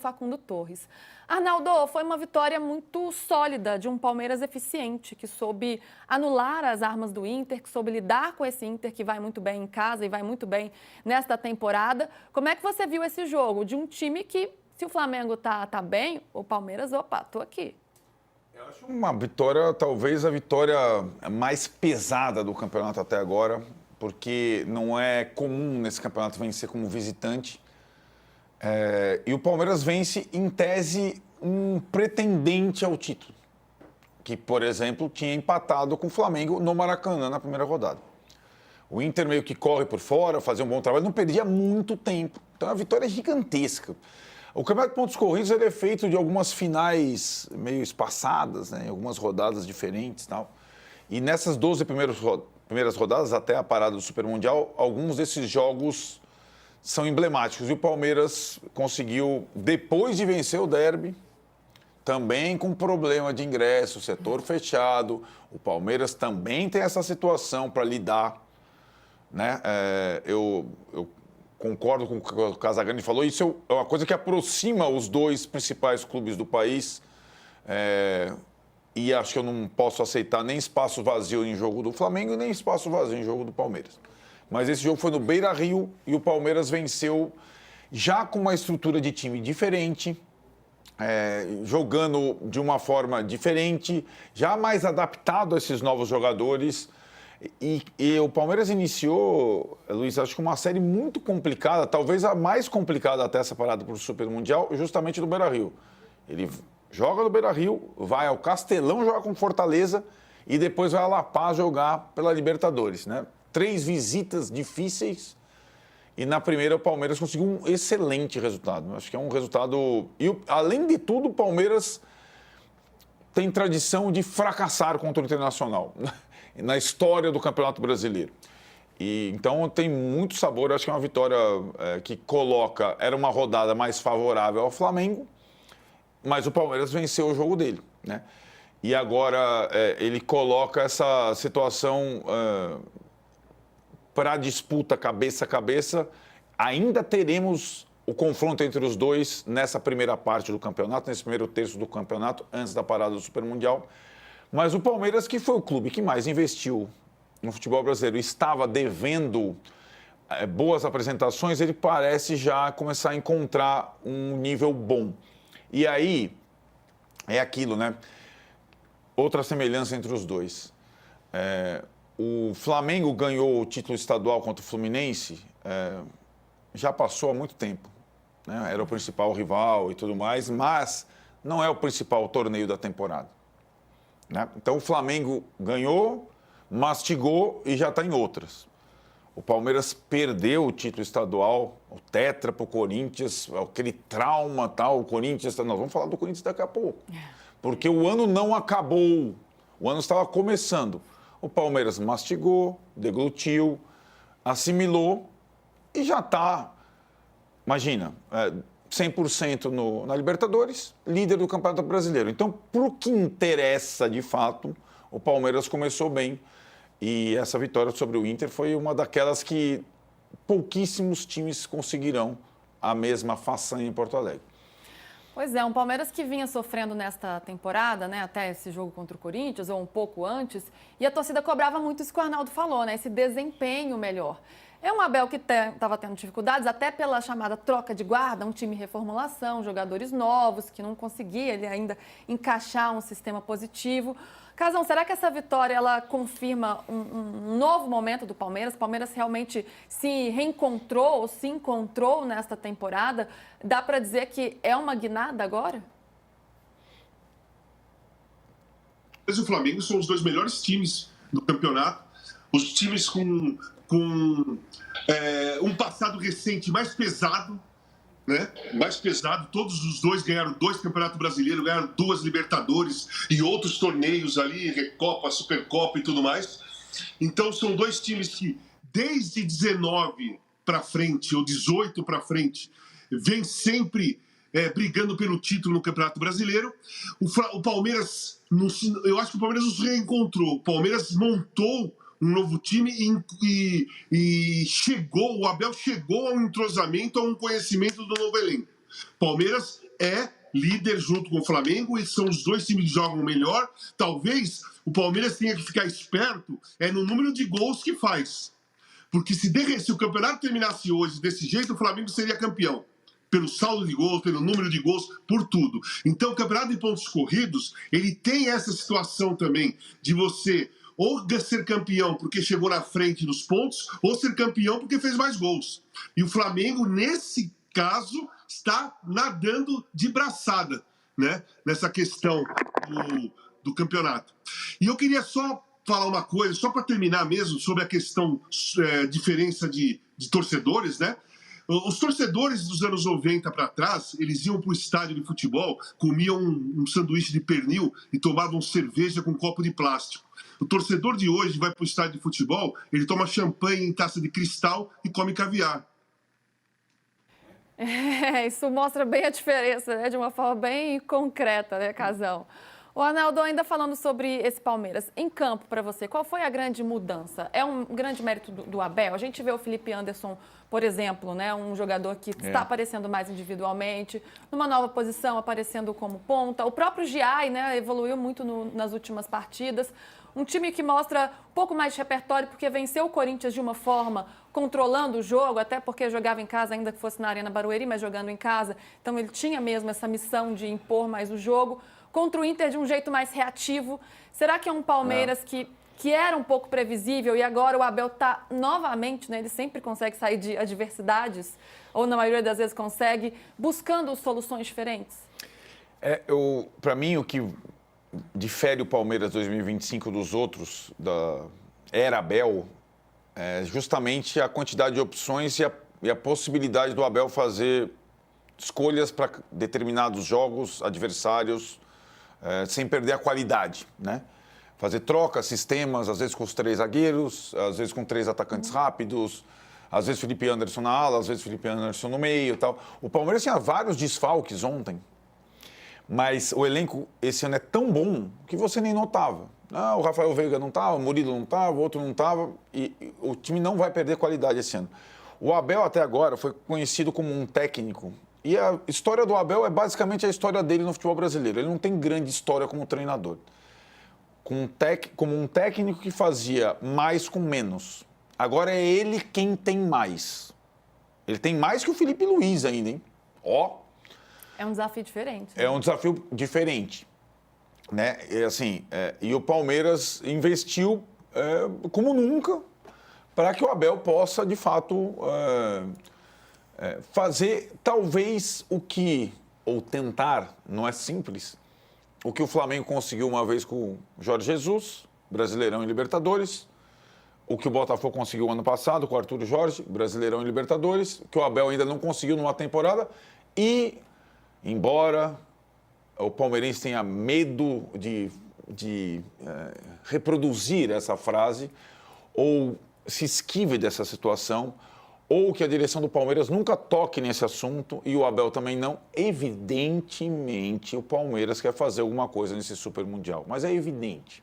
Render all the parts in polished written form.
Facundo Torres. Arnaldo, foi uma vitória muito sólida de um Palmeiras eficiente, que soube anular as armas do Inter, que soube lidar com esse Inter que vai muito bem em casa e vai muito bem nesta temporada. Como é que você viu esse jogo de um time que, se o Flamengo tá bem, o Palmeiras, opa, tô aqui. Eu acho uma vitória, talvez a vitória mais pesada do campeonato até agora, porque não é comum nesse campeonato vencer como visitante. E o Palmeiras vence, em tese, um pretendente ao título, que, por exemplo, tinha empatado com o Flamengo no Maracanã na primeira rodada. O Inter meio que corre por fora, fazia um bom trabalho, não perdia muito tempo. Então, é uma vitória gigantesca. O Campeonato de Pontos Corridos ele é feito de algumas finais meio espaçadas, né, algumas rodadas diferentes e tal. E nessas 12 primeiras rodadas, até a parada do Super Mundial, alguns desses jogos são emblemáticos. E o Palmeiras conseguiu, depois de vencer o derby, também com problema de ingresso, setor fechado, o Palmeiras também tem essa situação para lidar, né? Eu concordo com o que o Casagrande falou, isso é uma coisa que aproxima os dois principais clubes do país, e acho que eu não posso aceitar nem espaço vazio em jogo do Flamengo e nem espaço vazio em jogo do Palmeiras. Mas esse jogo foi no Beira-Rio e o Palmeiras venceu já com uma estrutura de time diferente, jogando de uma forma diferente, já mais adaptado a esses novos jogadores. E o Palmeiras iniciou, Luiz, acho que uma série muito complicada, talvez a mais complicada até essa parada para o Super Mundial, justamente no Beira-Rio. Ele joga no Beira-Rio, vai ao Castelão jogar com Fortaleza e depois vai a La Paz jogar pela Libertadores, né? 3 visitas difíceis e na primeira o Palmeiras conseguiu um excelente resultado. Acho que é um resultado... E, além de tudo, o Palmeiras tem tradição de fracassar contra o Internacional na história do Campeonato Brasileiro. E, então tem muito sabor. Acho que é uma vitória que coloca... Era uma rodada mais favorável ao Flamengo, mas o Palmeiras venceu o jogo dele, né? E agora ele coloca essa situação... para a disputa cabeça a cabeça, ainda teremos o confronto entre os dois nessa primeira parte do campeonato, nesse primeiro terço do campeonato, antes da parada do Super Mundial. Mas o Palmeiras, que foi o clube que mais investiu no futebol brasileiro, estava devendo boas apresentações, ele parece já começar a encontrar um nível bom. E aí, é aquilo, né? Outra semelhança entre os dois. O Flamengo ganhou o título estadual contra o Fluminense, já passou há muito tempo, né? Era o principal rival e tudo mais, mas não é o principal torneio da temporada, né? Então o Flamengo ganhou, mastigou e já está em outras. O Palmeiras perdeu o título estadual, o tetra para o Corinthians, aquele trauma tal, o Corinthians... Nós vamos falar do Corinthians daqui a pouco, porque o ano não acabou, o ano estava começando. O Palmeiras mastigou, deglutiu, assimilou e já está, imagina, 100% na Libertadores, líder do Campeonato Brasileiro. Então, para o que interessa de fato, o Palmeiras começou bem. E essa vitória sobre o Inter foi uma daquelas que pouquíssimos times conseguirão a mesma façanha em Porto Alegre. Pois é, um Palmeiras que vinha sofrendo nesta temporada, né, até esse jogo contra o Corinthians, ou um pouco antes, e a torcida cobrava muito isso que o Arnaldo falou, né, esse desempenho melhor. É um Abel que estava tendo dificuldades, até pela chamada troca de guarda, um time em reformulação, jogadores novos, que não conseguia ele ainda encaixar um sistema positivo. Casão, será que essa vitória ela confirma um novo momento do Palmeiras? O Palmeiras realmente se reencontrou ou se encontrou nesta temporada? Dá para dizer que é uma guinada agora? Mas o Flamengo são os 2 melhores times do campeonato. Os times com um passado recente mais pesado, né? Mais pesado. Todos os 2 ganharam 2 campeonatos brasileiros, ganharam 2 Libertadores e outros torneios ali, Recopa, Supercopa e tudo mais. Então são 2 times que desde 19 para frente ou 18 para frente vem sempre brigando pelo título no Campeonato Brasileiro. O Palmeiras, eu acho que o Palmeiras nos reencontrou. O Palmeiras montou um novo time e o Abel chegou a um entrosamento, a um conhecimento do novo elenco. Palmeiras é líder junto com o Flamengo e são os dois times que jogam melhor. Talvez o Palmeiras tenha que ficar esperto no número de gols que faz. Porque se o campeonato terminasse hoje desse jeito, o Flamengo seria campeão. Pelo saldo de gols, pelo número de gols, por tudo. Então, o campeonato de pontos corridos, ele tem essa situação também de você ou ser campeão porque chegou na frente nos pontos, ou ser campeão porque fez mais gols. E o Flamengo, nesse caso, está nadando de braçada, né? Nessa questão do campeonato. E eu queria só falar uma coisa, só para terminar mesmo, sobre a questão diferença de torcedores, né? Os torcedores dos anos 90 para trás, eles iam para o estádio de futebol, comiam um sanduíche de pernil e tomavam cerveja com um copo de plástico. O torcedor de hoje vai para o estádio de futebol, ele toma champanhe em taça de cristal e come caviar. Isso mostra bem a diferença, né? De uma forma bem concreta, né, Casão? O Arnaldo, ainda falando sobre esse Palmeiras, em campo para você, qual foi a grande mudança? É um grande mérito do Abel? A gente vê o Felipe Anderson, por exemplo, né, um jogador que está aparecendo mais individualmente, numa nova posição, aparecendo como ponta. O próprio Giai, né, evoluiu muito nas últimas partidas. Um time que mostra um pouco mais de repertório, porque venceu o Corinthians de uma forma controlando o jogo, até porque jogava em casa, ainda que fosse na Arena Barueri, mas jogando em casa. Então ele tinha mesmo essa missão de impor mais o jogo. Contra o Inter de um jeito mais reativo. Será que é um Palmeiras que era um pouco previsível e agora o Abel está novamente, né? Ele sempre consegue sair de adversidades, ou na maioria das vezes consegue, buscando soluções diferentes? Para mim, o que difere o Palmeiras 2025 dos outros, da era Abel, é justamente a quantidade de opções e a possibilidade do Abel fazer escolhas para determinados jogos, adversários, sem perder a qualidade, né? Fazer trocas, sistemas, às vezes com os 3 zagueiros, às vezes com 3 atacantes rápidos, às vezes Felipe Anderson na ala, às vezes Felipe Anderson no meio e tal. O Palmeiras tinha vários desfalques ontem, mas o elenco esse ano é tão bom que você nem notava. O Rafael Veiga não estava, o Murilo não estava, o outro não estava, e o time não vai perder qualidade esse ano. O Abel até agora foi conhecido como um técnico. E a história do Abel é basicamente a história dele no futebol brasileiro. Ele não tem grande história como treinador. Como um técnico que fazia mais com menos. Agora é ele quem tem mais. Ele tem mais que o Felipe Luiz ainda, hein? É um desafio diferente. Né? É um desafio diferente. Né? E o Palmeiras investiu como nunca para que o Abel possa, de fato... fazer talvez ou tentar, não é simples, o que o Flamengo conseguiu uma vez com o Jorge Jesus, Brasileirão e Libertadores, o que o Botafogo conseguiu ano passado com o Arthur Jorge, Brasileirão e Libertadores, que o Abel ainda não conseguiu numa temporada, e, embora o palmeirense tenha medo de reproduzir essa frase, ou se esquive dessa situação, ou que a direção do Palmeiras nunca toque nesse assunto e o Abel também não. Evidentemente, o Palmeiras quer fazer alguma coisa nesse Super Mundial, mas é evidente.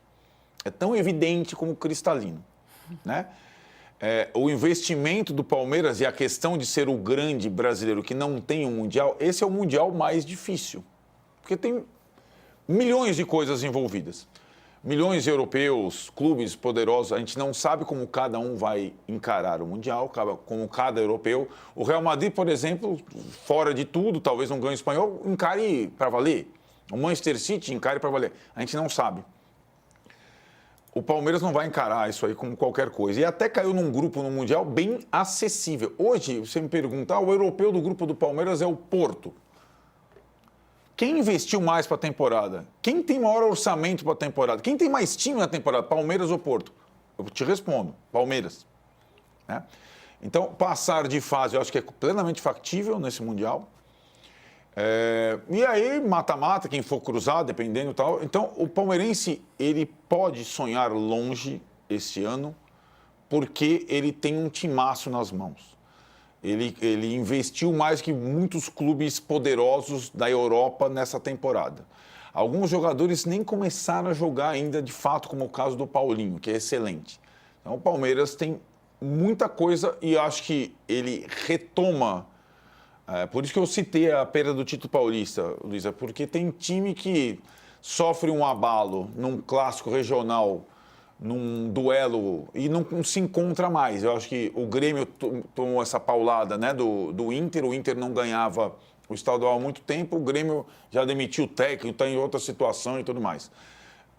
É tão evidente como cristalino, né? O investimento do Palmeiras e a questão de ser o grande brasileiro que não tem um Mundial, esse é o Mundial mais difícil, porque tem milhões de coisas envolvidas. Milhões de europeus, clubes poderosos, a gente não sabe como cada um vai encarar o Mundial, como cada europeu. O Real Madrid, por exemplo, fora de tudo, talvez não ganhe o espanhol, encare para valer. O Manchester City encare para valer. A gente não sabe. O Palmeiras não vai encarar isso aí como qualquer coisa. E até caiu num grupo no Mundial bem acessível. Hoje, você me pergunta, o europeu do grupo do Palmeiras é o Porto. Quem investiu mais para a temporada? Quem tem maior orçamento para a temporada? Quem tem mais time na temporada? Palmeiras ou Porto? Eu te respondo, Palmeiras. Né? Então, passar de fase eu acho que é plenamente factível nesse Mundial. E aí, mata-mata, quem for cruzar, dependendo e tal. Então, o palmeirense, ele pode sonhar longe esse ano, porque ele tem um timaço nas mãos. Ele investiu mais que muitos clubes poderosos da Europa nessa temporada. Alguns jogadores nem começaram a jogar ainda, de fato, como o caso do Paulinho, que é excelente. Então, o Palmeiras tem muita coisa e acho que ele retoma Por isso que eu citei a perda do título paulista, Luísa, porque tem time que sofre um abalo num clássico regional, num duelo, e não se encontra mais. Eu acho que o Grêmio tomou essa paulada, né, do Inter. O Inter não ganhava o estadual há muito tempo, o Grêmio já demitiu o técnico, está em outra situação e tudo mais.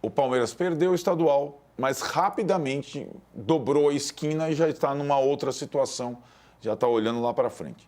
O Palmeiras perdeu o estadual, mas rapidamente dobrou a esquina e já está numa outra situação, já está olhando lá para frente.